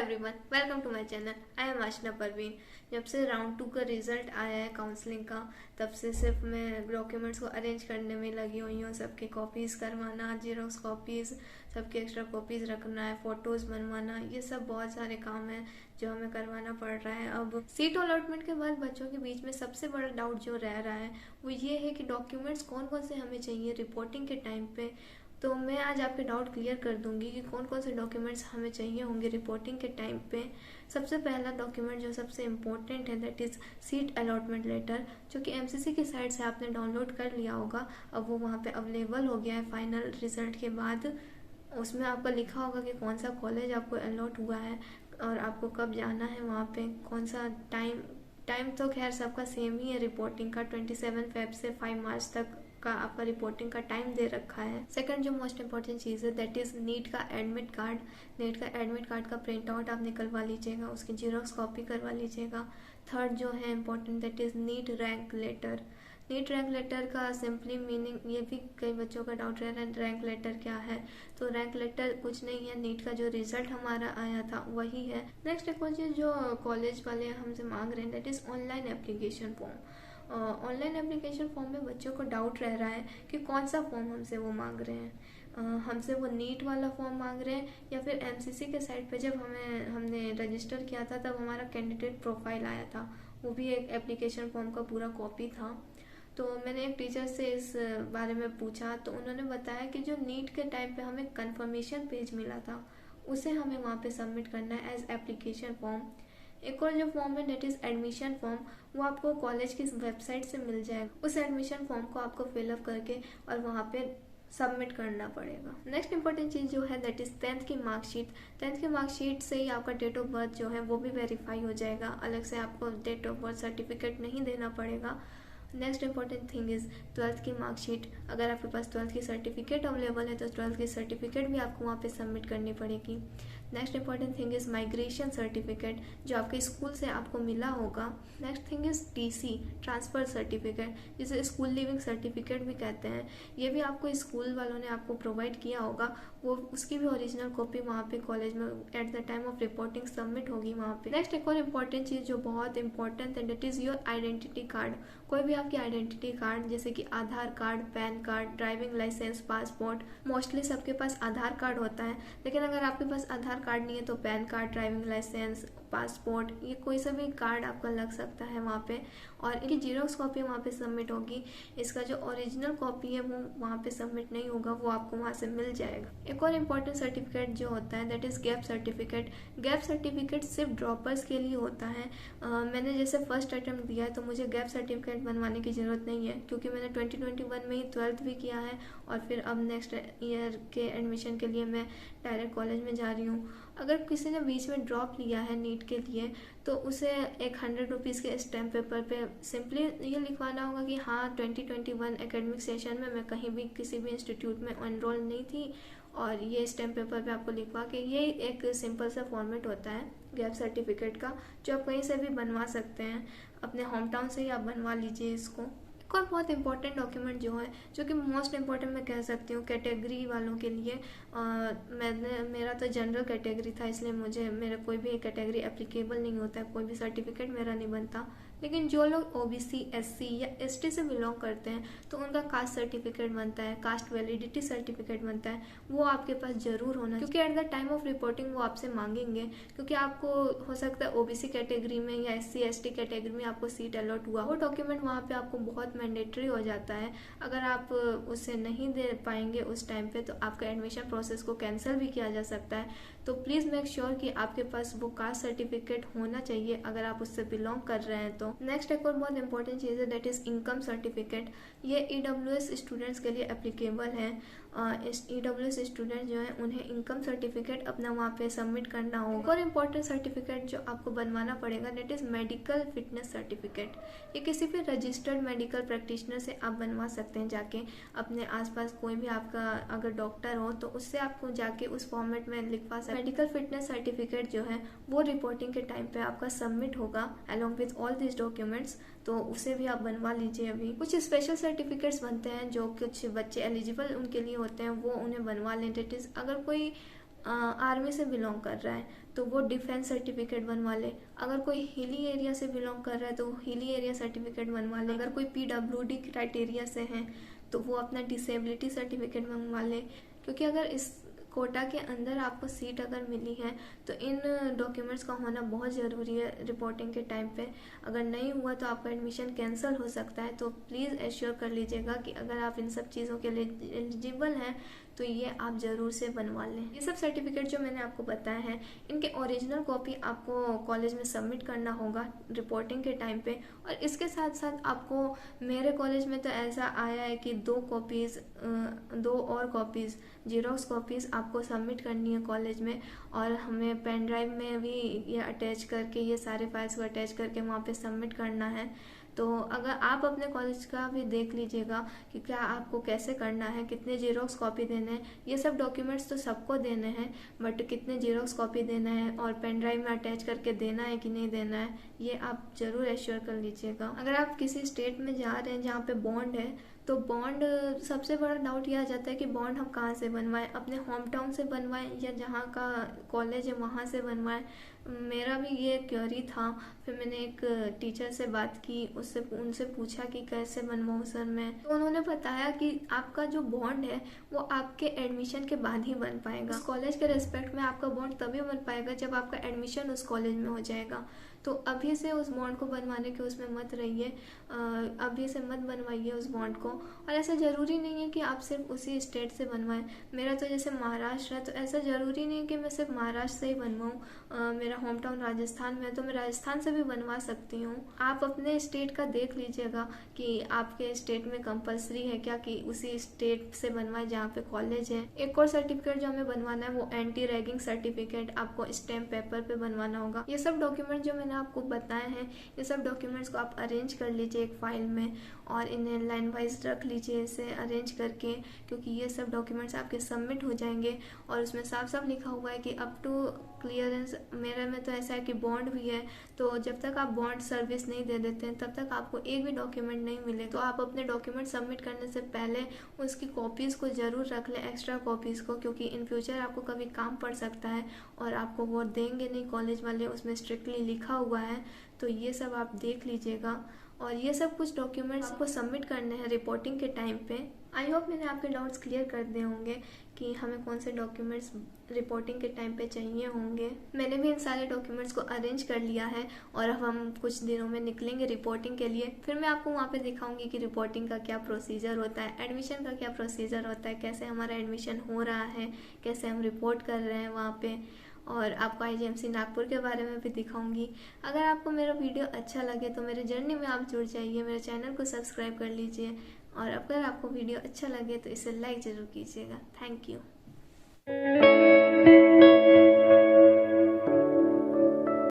Everyone, welcome to my channel. I am Ashna Parveen. जब से round 2 का रिजल्ट आया है काउंसलिंग का, तब से सिर्फ मैं डॉक्यूमेंट्स को अरेंज करने में लगी हुई हूँ। सबके कॉपीज़ करवाना, जीरोक्स कॉपीज़, सबके एक्स्ट्रा कॉपीज़ रखना है, फ़ोटोज़ बनवाना, ये सब बहुत सारे काम हैं जो हमें करवाना पड़ रहा है। अब सीट अलॉटमेंट के बाद बच्चों के बीच में सबसे बड़ा डाउट जो रह रहा है वो ये है कि डॉक्यूमेंट्स कौन कौन से हमें चाहिए रिपोर्टिंग के टाइम पे। तो मैं आज आपके डाउट क्लियर कर दूंगी कि कौन कौन से डॉक्यूमेंट्स हमें चाहिए होंगे रिपोर्टिंग के टाइम पे। सबसे पहला डॉक्यूमेंट जो सबसे इम्पोर्टेंट है that is seat allotment letter, जो कि एमसीसी की साइट से आपने डाउनलोड कर लिया होगा। अब वो वहाँ पे अवेलेबल हो गया है फाइनल रिजल्ट के बाद। उसमें आपका लिखा होगा कि कौन सा कॉलेज आपको अलॉट हुआ है और आपको कब जाना है वहाँ पे, कौन सा टाइम। टाइम तो खैर सबका सेम ही है रिपोर्टिंग का, 27 फेब से 5 मार्च तक का आपका रिपोर्टिंग का टाइम दे रखा है। सेकंड जो मोस्ट इंपॉर्टेंट चीज़ है दैट इज़ नीट का एडमिट कार्ड। नीट का एडमिट कार्ड का प्रिंट आउट आप निकलवा लीजिएगा, उसकी जीरोक्स कॉपी करवा लीजिएगा। थर्ड जो है important that is NEET rank letter. NEET rank letter का सिंपली मीनिंग, ये भी कई बच्चों का डाउट रह रहा है रैंक लेटर क्या है। तो रैंक लेटर कुछ नहीं है, नीट का जो रिजल्ट हमारा आया था वही है। नेक्स्ट एक चीज़ जो कॉलेज वाले हमसे मांग रहे हैं that is online application form. Online application form में बच्चों को डाउट रह रहा है कि कौन सा फॉर्म हमसे वो मांग रहे हैं। हमसे वो नीट वाला फॉर्म मांग रहे हैं या फिर एमसीसी के साइट पे जब हमने रजिस्टर किया था तब हमारा कैंडिडेट प्रोफाइल आया था, वो भी एक एप्लीकेशन फॉर्म का पूरा कॉपी था। तो मैंने एक टीचर से इस बारे में पूछा तो उन्होंने बताया कि जो नीट के टाइम पे हमें कंफर्मेशन पेज मिला था उसे हमें वहाँ पे सबमिट करना है एज एप्लीकेशन फॉर्म। एक और जो फॉर्म है डेट इज़ एडमिशन फॉर्म, वो आपको कॉलेज की वेबसाइट से मिल जाएगा। उस एडमिशन फॉर्म को आपको फिलअप करके और वहाँ पे सबमिट करना पड़ेगा। नेक्स्ट इंपॉर्टेंट चीज़ जो है दैट इज़ 10th की मार्कशीट। 10th की मार्कशीट से ही आपका डेट ऑफ बर्थ जो है वो भी वेरीफाई हो जाएगा, अलग से आपको डेट ऑफ बर्थ सर्टिफिकेट नहीं देना पड़ेगा। Next important thing is 12th की मार्कशीट। अगर आपके पास 12th की सर्टिफिकेट अवेलेबल है तो 12th की सर्टिफिकेट भी आपको वहाँ पे सबमिट करनी पड़ेगी। Next important thing is migration certificate जो आपके स्कूल से आपको मिला होगा। Next thing is TC, transfer certificate, जिसे स्कूल लिविंग सर्टिफिकेट भी कहते हैं। ये भी आपको स्कूल वालों ने आपको प्रोवाइड किया होगा, वो उसकी भी ओरिजिनल कॉपी वहाँ पे कॉलेज में at the time of reporting submit होगी वहाँ पे। नेक्स्ट एक और इम्पॉर्टेंट चीज़ जो बहुत इंपॉर्टेंट है that is your identity card. कोई भी आपकी आइडेंटिटी कार्ड जैसे कि Aadhaar card, PAN card, driving licence, passport, mostly सबके पास आधार कार्ड होता है, लेकिन अगर आपके पास आधार कार्ड नहीं है तो PAN card, driving licence, passport, ये कोई सा भी कार्ड आपका लग सकता है वहाँ पे, और इनकी जीरोक्स कॉपी वहाँ पे सबमिट होगी। इसका जो ओरिजिनल कॉपी है वो वहाँ पे सबमिट नहीं होगा, वो आपको वहाँ से मिल जाएगा। एक और इम्पॉर्टेंट सर्टिफिकेट जो होता है that is gap certificate. Gap certificate सिर्फ ड्रॉपर्स के लिए होता है। मैंने जैसे फर्स्ट अटैम्प्ट दिया है तो मुझे गैप सर्टिफिकेट बनवाने की ज़रूरत नहीं है, क्योंकि मैंने 2021 में ही 12th भी किया है और फिर अब नेक्स्ट ईयर के एडमिशन के लिए मैं डायरेक्ट कॉलेज में जा रही हूँ। अगर किसी ने बीच में ड्रॉप लिया है नीट के लिए तो उसे एक 100 रुपीज़ के स्टैम्प पेपर पे सिंपली ये लिखवाना होगा कि हाँ 2021 एकेडमिक सेशन में मैं कहीं भी किसी भी इंस्टीट्यूट में एनरोल नहीं थी, और ये स्टैम्प पेपर पे आपको लिखवा के, ये एक सिंपल सा फॉर्मेट होता है गैप सर्टिफिकेट का जो आप कहीं से भी बनवा सकते हैं, अपने होम टाउन से ही आप बनवा लीजिए इसको। एक और बहुत इंपॉर्टेंट डॉक्यूमेंट जो है, जो कि मोस्ट इंपॉर्टेंट मैं कह सकती हूँ कैटेगरी वालों के लिए, मेरा तो जनरल कैटेगरी था इसलिए मेरा कोई भी कैटेगरी एप्लीकेबल नहीं होता है, कोई भी सर्टिफिकेट मेरा नहीं बनता। लेकिन जो लोग ओबीसी, एससी या एसटी से बिलोंग करते हैं तो उनका कास्ट सर्टिफिकेट बनता है, कास्ट वैलिडिटी सर्टिफिकेट बनता है, वो आपके पास ज़रूर होना, क्योंकि at the time of reporting वो आपसे मांगेंगे, क्योंकि आपको हो सकता है ओबीसी कैटेगरी में या एससी एसटी कैटेगरी में आपको सीट अलॉट हुआ, वो डॉक्यूमेंट वहाँ पे आपको बहुत मैंडेटरी हो जाता है। अगर आप उसे नहीं दे पाएंगे उस टाइम पे तो आपका एडमिशन प्रोसेस को कैंसिल भी किया जा सकता है। तो प्लीज़ मेक श्योर कि आपके पास वो कास्ट सर्टिफिकेट होना चाहिए अगर आप उससे बिलोंग कर रहे हैं तो। नेक्स्ट एक और बहुत इंपॉर्टेंट चीज़ है दैट इज़ इनकम सर्टिफिकेट। ये ईडब्ल्यूएस स्टूडेंट्स के लिए एप्लीकेबल है। ईडब्ल्यूएस स्टूडेंट जो है उन्हें इनकम सर्टिफिकेट अपना वहाँ पे सबमिट करना होगा। और इम्पॉर्टेंट सर्टिफिकेट जो आपको बनवाना पड़ेगा that is medical fitness certificate. ये किसी भी रजिस्टर्ड मेडिकल प्रैक्टिशनर से आप बनवा सकते हैं जाके, अपने आसपास कोई भी आपका अगर डॉक्टर हो तो उससे आपको जाके उस फॉर्मेट में लिखवा सकते हैं। मेडिकल फिटनेस सर्टिफिकेट जो है वो रिपोर्टिंग के टाइम पे आपका सबमिट होगा along with all this documents, तो उसे भी आप बनवा लीजिए। अभी कुछ स्पेशल सर्टिफिकेट्स बनते हैं जो कुछ बच्चे एलिजिबल उनके लिए होते हैं, वो उन्हें बनवा लें। डेट इज़ अगर कोई आर्मी से बिलोंग कर रहा है तो वो डिफेंस सर्टिफिकेट बनवा ले। अगर कोई हिली एरिया से बिलोंग कर रहा है तो हिली एरिया सर्टिफिकेट बनवा ले। अगर कोई PWD क्राइटेरिया से है तो वो अपना डिसेबिलिटी सर्टिफिकेट बनवा ले। क्योंकि अगर इस कोटा के अंदर आपको सीट अगर मिली है तो इन डॉक्यूमेंट्स का होना बहुत ज़रूरी है रिपोर्टिंग के टाइम पे। अगर नहीं हुआ तो आपका एडमिशन कैंसिल हो सकता है। तो प्लीज़ एश्योर कर लीजिएगा कि अगर आप इन सब चीज़ों के लिए एलिजिबल हैं तो ये आप ज़रूर से बनवा लें। ये सब सर्टिफिकेट जो मैंने आपको बताया है इनके ओरिजिनल कॉपी आपको कॉलेज में सबमिट करना होगा रिपोर्टिंग के टाइम पे। और इसके साथ साथ आपको, मेरे कॉलेज में तो ऐसा आया है कि 2 और कॉपीज़ जीरोक्स कॉपीज़ आपको सबमिट करनी है कॉलेज में। और हमें पेन ड्राइव में भी ये अटैच करके, ये सारे फाइल्स को अटैच करके वहाँ पे सबमिट करना है। तो अगर आप अपने कॉलेज का भी देख लीजिएगा कि क्या आपको कैसे करना है, कितने जीरोक्स कॉपी देने हैं। ये सब डॉक्यूमेंट्स तो सबको देने हैं, बट कितने जीरोक्स कॉपी देना है और पेन ड्राइव में अटैच करके देना है कि नहीं देना है, ये आप ज़रूर एश्योर कर लीजिएगा। अगर आप किसी स्टेट में जा रहे हैं जहाँ पे बॉन्ड है तो बॉन्ड, सबसे बड़ा डाउट यह आ जाता है कि बॉन्ड हम कहाँ से बनवाएं, अपने होम टाउन से बनवाएं या जहाँ का कॉलेज है वहाँ से बनवाएं। मेरा भी ये क्वेरी था। फिर मैंने एक टीचर से बात की, उनसे पूछा कि कैसे बनवाऊँ सर मैं। तो उन्होंने बताया कि आपका जो बॉन्ड है वो आपके एडमिशन के बाद ही बन पाएगा। उस कॉलेज के रेस्पेक्ट में आपका बॉन्ड तभी बन पाएगा जब आपका एडमिशन उस कॉलेज में हो जाएगा। तो अभी से उस बॉन्ड को बनवाने के उसमें मत रहिए, अभी से मत बनवाइए उस बॉन्ड को। और ऐसा ज़रूरी नहीं है कि आप सिर्फ उसी स्टेट से बनवाएं। मेरा तो जैसे महाराष्ट्र है तो ऐसा ज़रूरी नहीं है कि मैं सिर्फ महाराष्ट्र से ही बनवाऊँ। मेरा होम टाउन राजस्थान में है तो मैं राजस्थान से भी बनवा सकती हूँ। आप अपने स्टेट का देख लीजिएगा कि आपके स्टेट में कंपलसरी है क्या कि उसी स्टेट से बनवाए जहाँ पे कॉलेज है। एक और सर्टिफिकेट जो हमें बनवाना है वो एंटी रैगिंग सर्टिफिकेट आपको स्टैम्प पेपर पे बनवाना होगा। ये सब डॉक्यूमेंट जो मैंने आपको बताए हैं, ये सब डॉक्यूमेंट्स को आप अरेंज कर लीजिए एक फाइल में और इन्हें लाइन वाइज रख लीजिए इसे अरेंज करके, क्योंकि ये सब डॉक्यूमेंट्स आपके सबमिट हो जाएंगे। और उसमें साफ साफ लिखा हुआ है कि अप टू क्लियरेंस, मेरे में तो ऐसा है कि बॉन्ड भी है, तो जब तक आप बॉन्ड सर्विस नहीं दे देते हैं तब तक आपको एक भी डॉक्यूमेंट नहीं मिले। तो आप अपने डॉक्यूमेंट सबमिट करने से पहले उसकी कॉपीज़ को ज़रूर रख लें, एक्स्ट्रा कॉपीज़ को, क्योंकि इन फ्यूचर आपको कभी काम पड़ सकता है और आपको वो देंगे नहीं कॉलेज वाले, उसमें स्ट्रिक्टली लिखा हुआ है। तो ये सब आप देख लीजिएगा। और ये सब कुछ डॉक्यूमेंट्स आपको सबमिट करने हैं रिपोर्टिंग के टाइम पे। आई होप मैंने आपके डाउट्स क्लियर कर दिए होंगे कि हमें कौन से डॉक्यूमेंट्स रिपोर्टिंग के टाइम पे चाहिए होंगे। मैंने भी इन सारे डॉक्यूमेंट्स को अरेंज कर लिया है और अब हम कुछ दिनों में निकलेंगे रिपोर्टिंग के लिए। फिर मैं आपको वहाँ पे दिखाऊंगी कि रिपोर्टिंग का क्या प्रोसीजर होता है, एडमिशन का क्या प्रोसीजर होता है, कैसे हमारा एडमिशन हो रहा है, कैसे हम रिपोर्ट कर रहे हैं वहाँ पे, और आपको IGMC नागपुर के बारे में भी दिखाऊंगी। अगर आपको मेरा वीडियो अच्छा लगे तो मेरे जर्नी में आप जुड़ जाइए, मेरे चैनल को सब्सक्राइब कर लीजिए और अगर आपको वीडियो अच्छा लगे तो इसे लाइक ज़रूर कीजिएगा। Thank you.